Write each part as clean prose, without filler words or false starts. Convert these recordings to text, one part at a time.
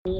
Friends,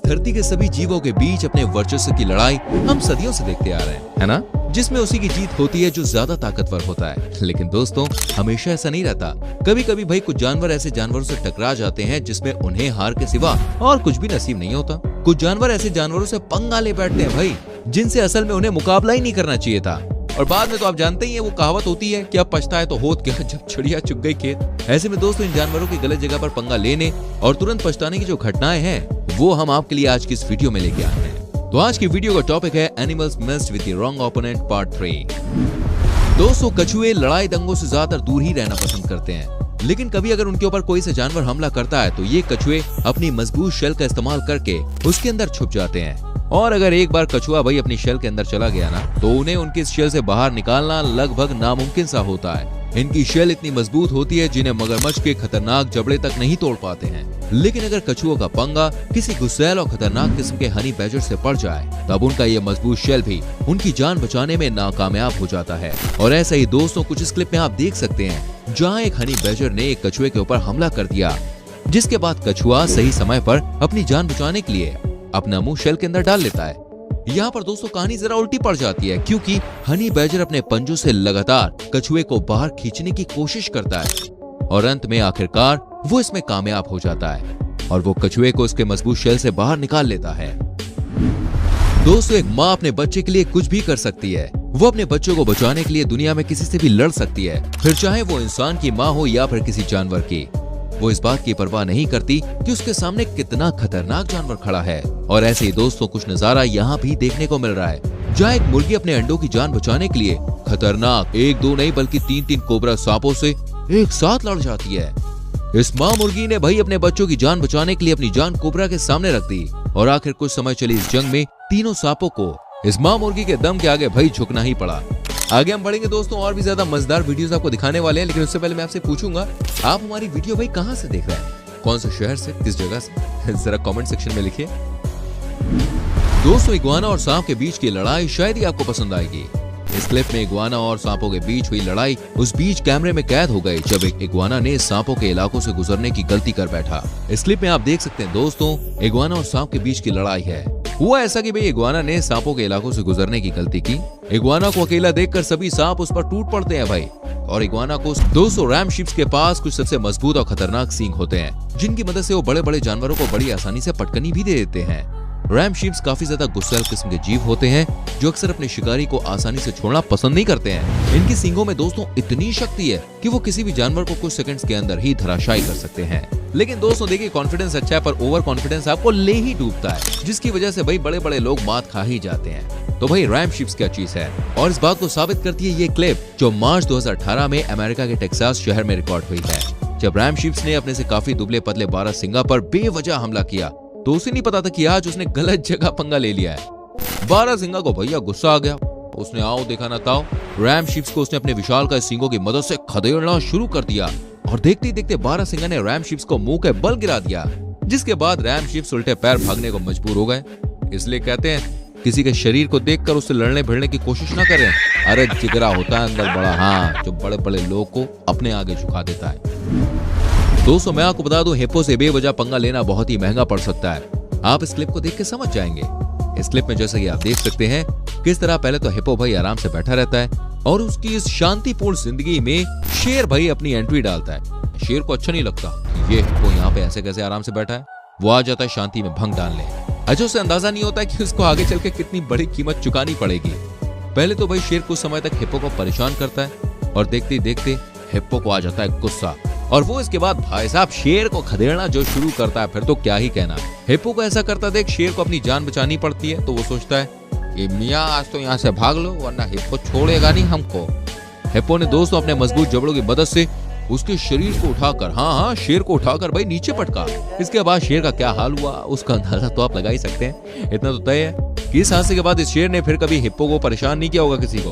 धरती के सभी जीवों के बीच अपने वर्चस्व की लड़ाई हम सदियों से देखते आ रहे हैं, है ना? जिसमें उसी की जीत होती है जो ज्यादा ताकतवर होता है। लेकिन दोस्तों, हमेशा ऐसा नहीं रहता। कभी कभी भाई कुछ जानवर ऐसे जानवरों से टकरा जाते हैं जिसमें उन्हें हार के सिवा और कुछ भी नसीब नहीं होता। कुछ जानवर ऐसे जानवरों से पंगा ले बैठते हैं भाई, जिनसे असल में उन्हें मुकाबला ही नहीं करना चाहिए था। और बाद में तो आप जानते ही हैं, वो कहावत होती है कि अब पछताए तो होत क्या, जब चिड़िया चुग गई खेत। ऐसे में दोस्तों, इन जानवरों की गलत जगह पर पंगा लेने और तुरंत पछताने की जो घटनाएं हैं, वो हम आपके लिए आज की इस वीडियो में लेके आए हैं। तो आज की वीडियो का टॉपिक है animals missed with the wrong opponent part 3। दोस्तों, कछुए लड़ाई दंगों से ज्यादातर दूर ही रहना पसंद करते हैं, लेकिन कभी अगर उनके ऊपर कोई से जानवर हमला करता है तो ये कछुए अपनी मजबूत शेल का इस्तेमाल करके उसके अंदर छुप जाते हैं। और अगर एक बार कछुआ भाई अपनी शेल के अंदर चला गया ना, तो उन्हें उनकी इस शेल से बाहर निकालना लगभग नामुमकिन सा होता है। इनकी शेल इतनी मजबूत होती है जिन्हें मगरमच्छ के खतरनाक जबड़े तक नहीं तोड़ पाते हैं। लेकिन अगर कछुओं का पंगा किसी गुस्सैल और खतरनाक किस्म के हनी बैजर से पड़ जाए, तब उनका ये मजबूत शेल भी उनकी जान बचाने में नाकामयाब हो जाता है। और ऐसा ही दोस्तों, कुछ इस क्लिप में आप देख सकते हैं, जहाँ एक हनी बैजर ने एक कछुए के ऊपर हमला कर दिया, जिसके बाद कछुआ सही समय पर अपनी जान बचाने के लिए अपना मुंह शेल के अंदर डाल लेता है। यहाँ पर दोस्तों कहानी जरा उल्टी पड़ जाती है, क्योंकि हनी बैजर अपने पंजों से लगातार कछुए को बाहर खींचने की कोशिश करता है और अंत में आखिरकार वो इसमें कामयाब हो जाता है और वो कछुए को उसके मजबूत शेल से बाहर निकाल लेता है। दोस्तों, एक माँ अपने बच्चे के लिए कुछ भी कर सकती है। वो अपने बच्चों को बचाने के लिए दुनिया में किसी से भी लड़ सकती है, फिर चाहे वो इंसान की माँ हो या फिर किसी जानवर की। वो इस बात की परवाह नहीं करती कि उसके सामने कितना खतरनाक जानवर खड़ा है। और ऐसे ही दोस्तों, कुछ नजारा यहाँ भी देखने को मिल रहा है, जहाँ एक मुर्गी अपने अंडों की जान बचाने के लिए खतरनाक 1-2 नहीं बल्कि 3-3 कोबरा सांपों से एक साथ लड़ जाती है। इस माँ मुर्गी ने भाई अपने बच्चों की जान बचाने के लिए अपनी जान कोबरा के सामने रख दी और आखिर कुछ समय चली इस जंग में तीनों सांपों को इस माँ मुर्गी के दम के आगे भाई झुकना ही पड़ा। आगे हम बढ़ेंगे दोस्तों, और भी ज्यादा मजेदार वीडियोस आपको दिखाने वाले हैं, लेकिन उससे पहले मैं आपसे पूछूंगा, आप हमारी वीडियो भाई कहाँ से देख रहे हैं? कौन से शहर से, किस जगह से? जरा कमेंट सेक्शन में लिखिए। दोस्तों, इग्वाना और सांप के बीच की लड़ाई शायद ही आपको पसंद आएगी। इस क्लिप में इग्वाना और सांपों के बीच हुई लड़ाई उस बीच कैमरे में कैद हो गई जब एक इग्वाना ने सांपों के इलाकों से गुजरने की गलती कर बैठा। इस क्लिप में आप देख सकते हैं दोस्तों, इग्वाना और सांप के बीच की लड़ाई है। हुआ ऐसा कि भाई इग्वाना ने सांपों के इलाकों से गुजरने की गलती की। इग्वाना को अकेला देखकर सभी सांप उस पर टूट पड़ते हैं भाई। और इग्वाना को 200 रैम शिप्स के पास कुछ सबसे मजबूत और खतरनाक सींग होते हैं, जिनकी मदद से वो बड़े बड़े जानवरों को बड़ी आसानी से पटकनी भी दे देते हैं। रैम शिप्स काफी ज्यादा गुस्सैल किस्म के जीव होते हैं, जो अक्सर अपने शिकारी को आसानी से छोड़ना पसंद नहीं करते हैं। इनकी सींगों में दोस्तों इतनी शक्ति है कि वो किसी भी जानवर को कुछ सेकंड्स के अंदर ही धराशायी कर सकते हैं। लेकिन दोस्तों देखिए, कॉन्फिडेंस अच्छा है पर ओवर कॉन्फिडेंस आपको ले ही डूबता है, जिसकी वजह से भाई बड़े बड़े लोग मात खा ही जाते हैं। तो भाई रैम शिप्स क्या चीज है, और इस बात को साबित करती है ये क्लिप जो मार्च 2018 में अमेरिका के टेक्सास शहर में रिकॉर्ड हुई है, जब रैम शिप्स ने अपने से काफी दुबले पतले बारहसिंगा पर बेवजह हमला किया। तो उसे नहीं पता था कि आज उसने गलत जगह पंगा ले लिया है। बारहसिंगा को भैया गुस्सा आ गया, उसने आओ देखा ना ताओ रैम शिप्स को उसने अपने विशालकाय सींगों की मदद से खदेड़ना शुरू कर दिया और देखते ही देखते बारहसिंगा ने रैम शिप्स को मुंह के बल गिरा दिया, जिसके बाद रैम शिप्स उल्टे पैर भागने को मजबूर हो गए। इसलिए कहते हैं, किसी के शरीर को देखकर उससे लड़ने भिड़ने की कोशिश न करें। अरे जिगरा होता है अंदर बड़ा, हाँ, जो बड़े बड़े लोग को अपने आगे झुका देता है। दोस्तों, मैं आपको बता दूं, हिप्पो से बेवजह पंगा लेना बहुत ही महंगा पड़ सकता है। आप इस क्लिप को देख के समझ जाएंगे। इस क्लिप में जैसा कि आप देख सकते हैं, किस तरह पहले तो हिप्पो भाई आराम से बैठा रहता है और उसकी इस शांतिपूर्ण जिंदगी में शेर भाई अपनी एंट्री डालता है। शेर को अच्छा नहीं लगता ये हिप्पो यहाँ पे ऐसे कैसे आराम से बैठा है। वो आ जाता है शांति में भंग डालने। अच्छा, उसे अंदाजा नहीं होता है कि उसको आगे चल के कितनी बड़ी कीमत चुकानी पड़ेगी। पहले तो भाई शेर कुछ समय तक हिप्पो को परेशान करता है और देखते ही देखते हिप्पो को आ जाता है गुस्सा, और वो इसके बाद भाई साहब शेर को खदेड़ना जो शुरू करता है, फिर तो क्या ही कहना। हिप्पो को ऐसा करता देख शेर को अपनी जान बचानी पड़ती है, तो वो सोचता है कि मियाँ आज तो यहाँ से भाग लो, वरना हिप्पो छोड़ेगा नहीं हमको। हिप्पो ने दोस्तों अपने मजबूत जबड़ों की मदद से उसके शरीर को उठाकर, हाँ शेर को उठाकर भाई नीचे पटका। इसके बाद शेर का क्या हाल हुआ उसका अंदाजा तो आप लगा ही सकते हैं। इतना तो तय है कि इस हादसे के बाद इस शेर ने फिर कभी हिप्पो को परेशान नहीं किया होगा किसी को।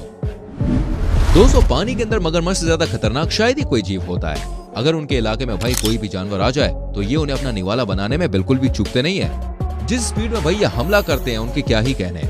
दोस्तों, पानी के अंदर मगरमच्छ से ज्यादा खतरनाक शायद ही कोई जीव होता है। अगर उनके इलाके में भाई कोई भी जानवर आ जाए तो ये उन्हें अपना निवाला बनाने में बिल्कुल भी चूकते नहीं है। जिस स्पीड में भाई ये हमला करते हैं उनके क्या ही कहने।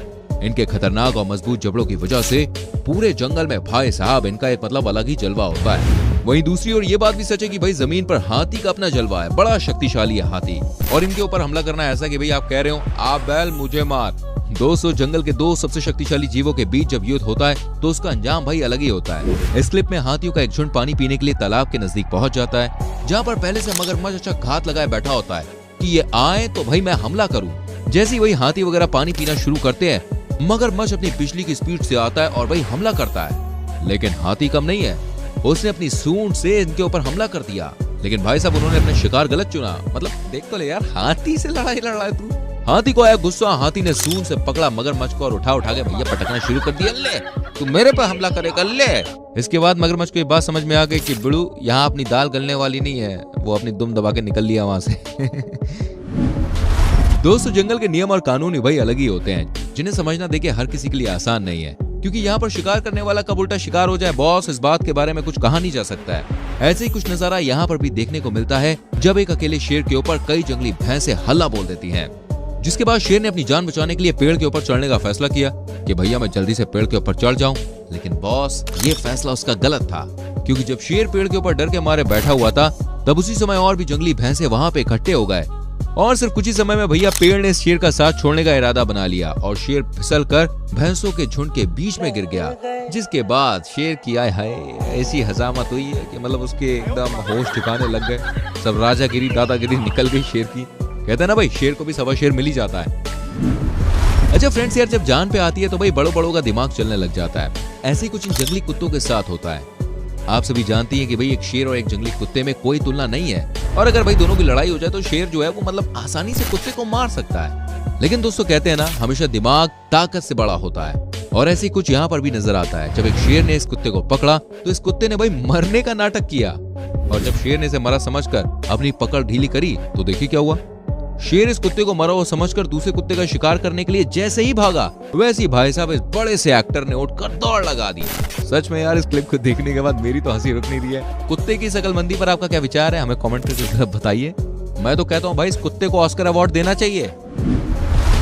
इनके खतरनाक और मजबूत जबड़ों की वजह से पूरे जंगल में भाई साहब इनका एक मतलब अलग ही जलवा होता है। वहीं दूसरी ओर ये बात भी सच है कि भाई जमीन पर हाथी का अपना जलवा है, बड़ा शक्तिशाली है हाथी। और इनके ऊपर हमला करना ऐसा कि भाई आप कह रहे हो आप बैल मुझे मार। दोस्तों जंगल के दो सबसे शक्तिशाली जीवों के बीच जब युद्ध होता है तो उसका अंजाम भाई अलग ही होता है। इस क्लिप में हाथियों का एक झुंड पानी पीने के लिए तालाब के नजदीक पहुंच जाता है, जहाँ पर पहले से मगरमच्छ अच्छा घात लगाए बैठा होता है कि ये आए तो भाई मैं हमला करूं। जैसे ही वही हाथी वगैरह पानी पीना शुरू करते हैं, मगरमच्छ अपनी बिजली की स्पीड से आता है और भाई हमला करता है। लेकिन हाथी कम नहीं है, उसने अपनी सूंड से इनके ऊपर हमला कर दिया। लेकिन भाई साहब उन्होंने अपने शिकार गलत चुना। मतलब देख तो ले यार, हाथी से लड़ाई लड़ रहा है तू। हाथी को आया गुस्सा, हाथी ने सूंड से पकड़ा मगरमच्छ को और उठा के भैया पटकना शुरू कर दिया। ले तू मेरे पर हमला करेगा ले। इसके बाद मगरमच्छ को ये बात समझ में आ गई कि बिड़ू यहाँ अपनी दाल गलने वाली नहीं है, वो अपनी दुम दबा के निकल लिया वहां से। दोस्तों जंगल के नियम और कानून भाई अलग ही होते हैं, जिन्हें समझना देखिए हर किसी के लिए आसान नहीं है, क्योंकि यहाँ पर शिकार करने वाला कब उल्टा शिकार हो जाए बॉस, इस बात के बारे में कुछ कहा नहीं जा सकता है। ऐसे ही कुछ नजारा यहाँ पर भी देखने को मिलता है जब एक अकेले शेर के ऊपर कई जंगली भैंसें हल्ला बोल देती हैं। जिसके बाद शेर ने अपनी जान बचाने के लिए पेड़ के ऊपर चढ़ने का फैसला किया कि भैया मैं जल्दी से पेड़ के ऊपर चढ़ जाऊं। लेकिन बॉस ये फैसला उसका गलत था, क्योंकि जब शेर पेड़ के ऊपर डर के मारे बैठा हुआ था तब उसी समय और भी जंगली भैंसे वहां पे इकट्ठे हो गए और सिर्फ कुछ ही समय में भैया पेड़ ने शेर का साथ छोड़ने का इरादा बना लिया और शेर फिसल कर भैंसों के झुंड के बीच में गिर गया। जिसके बाद शेर की आय हाय ऐसी हजामत हुई है कि मतलब उसके एकदम होश ठिकाने लग गए, सब राजागिरी दादागिरी निकल गई शेर की। कहते हैं ना भाई शेर को भी सवा शेर मिल ही जाता है। अच्छा फ्रेंड्स यार, जब जान पे आती है तो भाई बड़ों बड़ों का दिमाग चलने लग जाता है। ऐसे ही कुछ इन जंगली कुत्तों के साथ होता है। आप सभी जानती हैं कि भाई एक शेर और एक जंगली कुत्ते में कोई तुलना नहीं है, और अगर भाई दोनों की लड़ाई हो जाए तो शेर जो है वो मतलब आसानी से कुत्ते को मार सकता है। लेकिन दोस्तों कहते हैं ना हमेशा दिमाग ताकत से बड़ा होता है, और ऐसे ही कुछ यहाँ पर भी नजर आता है। जब एक शेर ने इस कुत्ते को पकड़ा तो इस कुत्ते ने भाई मरने का नाटक किया, और जब शेर ने इसे मरा समझकर अपनी पकड़ ढीली करी तो देखिए क्या हुआ। शेर इस कुत्ते को मरा हुआ समझकर दूसरे कुत्ते का शिकार करने के लिए जैसे ही भागा, वैसे ही भाई साहब इस बड़े से एक्टर ने उठकर दौड़ लगा दी। सच में यार इस क्लिप को देखने के बाद मेरी तो हंसी रुक नहीं रही है। कुत्ते की शकलमंदी पर आपका क्या विचार है, हमें कमेंट करके बताइए। मैं तो कहता हूँ भाई इस कुत्ते को ऑस्कर अवार्ड देना चाहिए।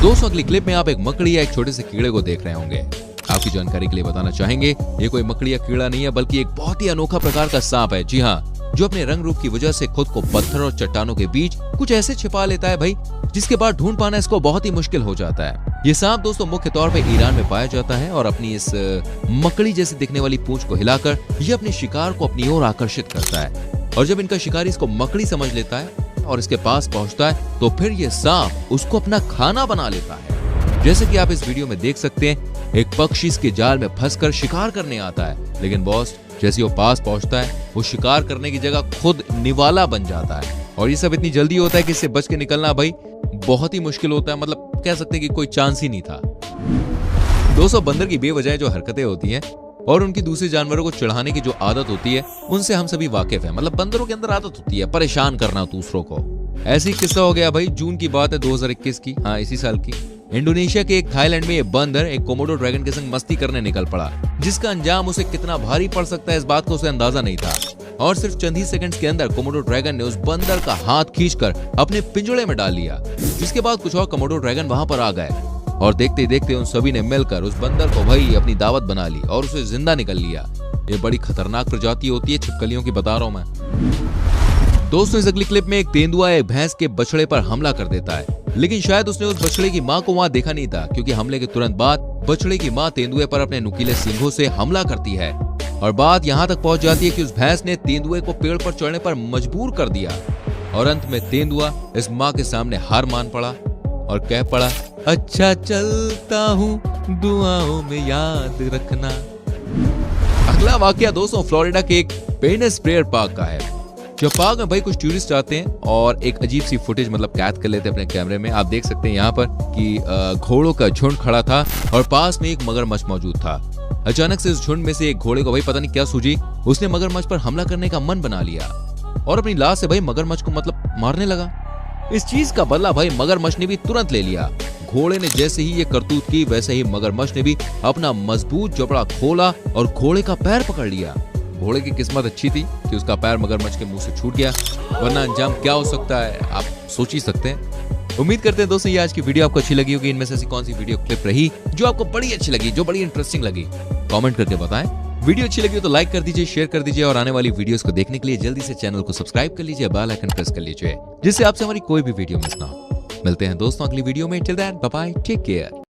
दोस्तों अगली क्लिप में आप एक मकड़ी या एक छोटे से कीड़े को देख रहे होंगे। आपकी जानकारी के लिए बताना चाहेंगे ये कोई मकड़ी या कीड़ा नहीं है, बल्कि एक बहुत ही अनोखा प्रकार का सांप है। जी हाँ, जो अपने रंग रूप की वजह से खुद को पत्थर और चट्टानों के बीच कुछ ऐसे छिपा लेता है भाई, जिसके बाद ढूंढ पाना इसको बहुत ही मुश्किल हो जाता है। ये सांप दोस्तों मुख्य तौर पे ईरान में पाया जाता है, और अपनी इस मकड़ी जैसे दिखने वाली पूंछ को हिलाकर ये अपने शिकार को अपनी ओर आकर्षित करता है। और जब इनका शिकारी इसको मकड़ी समझ लेता है और इसके पास पहुंचता है तो फिर ये सांप उसको अपना खाना बना लेता है। जैसे कि आप इस वीडियो में देख सकते हैं, एक पक्षी इसके जाल में फंसकर शिकार करने आता है, लेकिन बॉस जैसे वो पास पहुंचता है वो शिकार करने की जगह खुद निवाला बन जाता है। और ये सब इतनी जल्दी होता है कि इससे बच के निकलना भाई बहुत ही मुश्किल होता है, मतलब कह सकते हैं कि कोई चांस ही नहीं था। दोस्तों बंदर की बेवजह जो हरकतें होती हैं और उनकी दूसरे जानवरों को चिढ़ाने की जो आदत होती है उनसे हम सभी वाकिफ हैं। मतलब बंदरों के अंदर आदत होती है परेशान करना दूसरों को। ऐसी किस्सा हो गया भाई, जून की बात है 2021 की, हाँ इसी साल की। इंडोनेशिया के एक थाईलैंड में ये बंदर एक कोमोडो ड्रैगन के संग मस्ती करने निकल पड़ा, जिसका अंजाम उसे कितना भारी पड़ सकता है इस बात का उसे अंदाजा नहीं था। और सिर्फ चंद ही सेकंड्स के अंदर कोमोडो ड्रैगन ने उस बंदर का हाथ खींचकर अपने पिंजड़े में डाल लिया। जिसके बाद कुछ और कोमोडो ड्रैगन वहां पर आ गए और देखते देखते उन सभी ने मिलकर उस बंदर को भाई अपनी दावत बना ली और उसे जिंदा निकल लिया। ये बड़ी खतरनाक प्रजाति होती है छिपकलियों की, बता रहा हूं मैं। दोस्तों इस अगली क्लिप में एक तेंदुआ एक भैंस के बछड़े पर हमला कर देता है, लेकिन शायद उसने उस बछड़े की मां को वहां देखा नहीं था, क्योंकि हमले के तुरंत बाद बछड़े की मां तेंदुए पर अपने नुकीले सींगों से हमला करती है। और बात यहां तक पहुंच जाती है कि उस भैंस ने तेंदुए को पेड़ पर चढ़ने पर मजबूर कर दिया, और अंत में तेंदुआ इस मां के सामने हार मान पड़ा और कह पड़ा, अच्छा चलता हूँ दुआओं में याद रखना। अगला वाकया दोस्तों फ्लोरिडा के एक पेनिस प्रेयर पार्क का है। जब पार्क में भाई कुछ टूरिस्ट आते हैं और एक अजीब सी फुटेज मतलब कैद कर लेते हैं अपने कैमरे में। आप देख सकते हैं यहाँ पर कि घोड़ों का झुंड खड़ा था और पास में एक मगरमच्छ मौजूद था। अचानक से इस झुंड में से एक घोड़े को भाई पता नहीं क्या सूझी, उसने मगरमच्छ पर हमला करने का मन बना लिया और अपनी लाश से भाई मगरमच्छ को मतलब मारने लगा। इस चीज का बदला भाई मगरमच्छ ने भी तुरंत ले लिया। घोड़े ने जैसे ही ये करतूत की, वैसे ही मगरमच्छ ने भी अपना मजबूत जबड़ा खोला और घोड़े का पैर पकड़ लिया। घोड़े की किस्मत अच्छी थी कि उसका पैर मगरमच्छ के मुंह से छूट गया, वरना अंजाम क्या हो सकता है आप सोच ही सकते हैं। उम्मीद करते हैं दोस्तों ये आज की वीडियो आपको अच्छी लगी होगी। इनमें से ऐसी कौन सी वीडियो क्लिप रही जो आपको बड़ी अच्छी लगी, जो बड़ी इंटरेस्टिंग लगी, कमेंट करके बताएं। वीडियो अच्छी लगी हो तो लाइक कर दीजिए, शेयर कर दीजिए और आने वाली वीडियोस को देखने के लिए जल्दी से चैनल को सब्सक्राइब कर लीजिए, बेल आइकन प्रेस कर लीजिए, जिससे आपसे हमारी कोई भी वीडियो मिस ना हो। मिलते हैं दोस्तों अगली वीडियो में। Till then bye bye, take care.